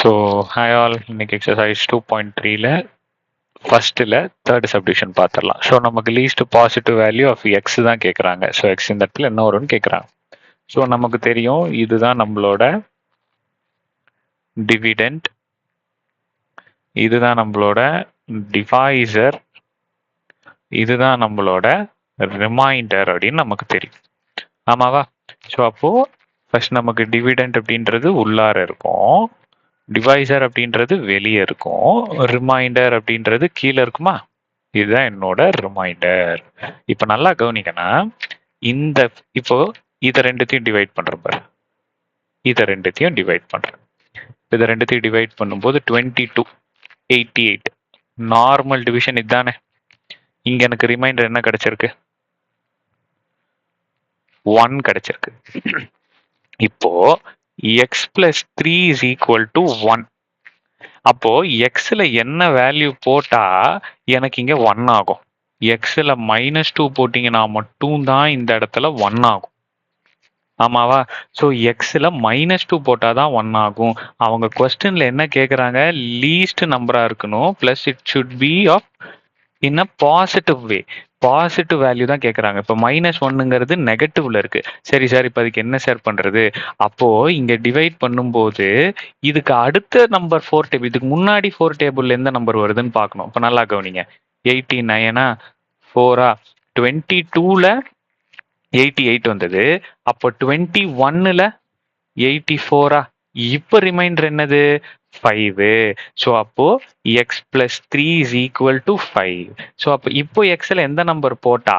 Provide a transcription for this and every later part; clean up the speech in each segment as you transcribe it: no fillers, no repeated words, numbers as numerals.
So hi all, இன்னைக்கு exercise 2.3ல ஃபர்ஸ்ட்டில் தேர்ட் சப்டிவிஷன் பார்த்துடலாம். ஸோ நமக்கு least positive value of x தான் கேட்குறாங்க. ஸோ எக்ஸ் இந்த இடத்துல என்ன வரும்னு கேட்குறாங்க. ஸோ நமக்கு தெரியும் இதுதான் நம்மளோட டிவிடெண்ட், இதுதான் நம்மளோட டிவைசர், இதுதான் நம்மளோட ரிமைண்டர் அப்படின்னு நமக்கு தெரியும். ஆமாவா? ஸோ அப்போது ஃபர்ஸ்ட் நமக்கு டிவிடெண்ட் அப்படின்றது உள்ளார இருக்கும், டிவைசர் அப்படின்றது வெளியே இருக்கும், ரிமைண்டர் அப்படின்றது கீழே இருக்குமா? இதுதான் என்னோட ரிமைண்டர். இப்போ நல்லா கவனிக்கணும், இப்போ இதை ரெண்டுத்தையும் டிவைட் பண்றேன் பாரு, இதை ரெண்டுத்தையும் டிவைட் பண்றேன். இதை ரெண்டுத்தையும் டிவைட் பண்ணும்போது 22 88 நார்மல் டிவிஷன் இதுதானே. இங்க எனக்கு ரிமைண்டர் என்ன கிடைச்சிருக்கு? 1 கிடைச்சிருக்கு. இப்போ x plus 3 is equal to 1. அப்போ எக்ஸ்ல என்ன வேல்யூ போட்டா எனக்கு இங்க 1 ஆகும்? எக்ஸ்ல -2 போட்டீங்கன்னா மட்டும் தான் இந்த இடத்துல 1 ஆகும். ஆமாவா? ஸோ எக்ஸ்ல -2 போட்டாதான் 1 ஆகும். அவங்க கொஸ்டின்ல என்ன கேக்குறாங்க? லீஸ்ட் நம்பரா இருக்கணும், plus it should be of in a positive way. Positive value தான் கேட்குறாங்க. இப்போ -1ங்கிறது நெகட்டிவ்ல இருக்கு. சரி சார், இப்போ அதுக்கு என்ன சார் பண்றது? அப்போ இங்க டிவைட் பண்ணும்போது இதுக்கு அடுத்த நம்பர் 4 டேபிள், இதுக்கு முன்னாடி 4 டேபிள்ல எந்த நம்பர் வருதுன்னு பார்க்கணும். இப்போ நல்லா கவனிங்க, 89 4 22ல 88 வந்தது, அப்போ 21ல 84. இப்போ ரிமைண்டர் என்னது? 5. ஸோ அப்போ X plus 3 is equal to 5. So அப்போ இப்போ எக்ஸ்ல எந்த நம்பர் போட்டா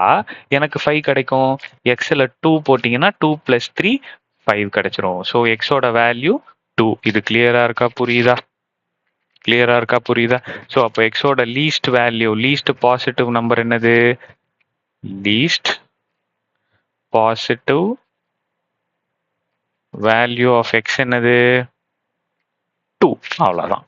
எனக்கு 5 கிடைக்கும்? எக்ஸ்ல 2 போட்டீங்கன்னா 2 பிளஸ் 3 5 கிடைச்சிரும். ஸோ எக்ஸோட வேல்யூ 2. இது கிளியரா இருக்கா? புரியுதா? கிளியரா இருக்கா? புரியுதா? ஸோ அப்போ எக்ஸோட least value, least positive number என்னது? Least positive value of x என்னது? 2. அவ்வளவுதான்.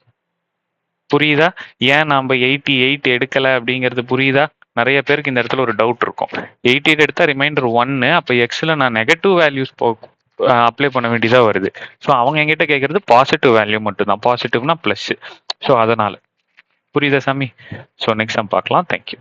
புரியுதா? ஏன் நாம 88 எடுக்கல அப்படிங்கிறது புரியுதா? நிறைய பேருக்கு இந்த இடத்துல ஒரு டவுட் இருக்கும். 88 எடுத்தா ரிமைண்டர் 1, அப்ப எக்ஸ்ல நான் நெகட்டிவ் வேல்யூஸ் அப்ளை பண்ண வேண்டியதா வருது. ஸோ அவங்க என்கிட்ட கேட்கறது பாசிட்டிவ் வேல்யூ மட்டும் தான். பாசிட்டிவ்னா பிளஸ். ஸோ அதனால புரியுதா சாமி? ஸோ நெக்ஸ்ட் டைம் பார்க்கலாம். தேங்க்யூ.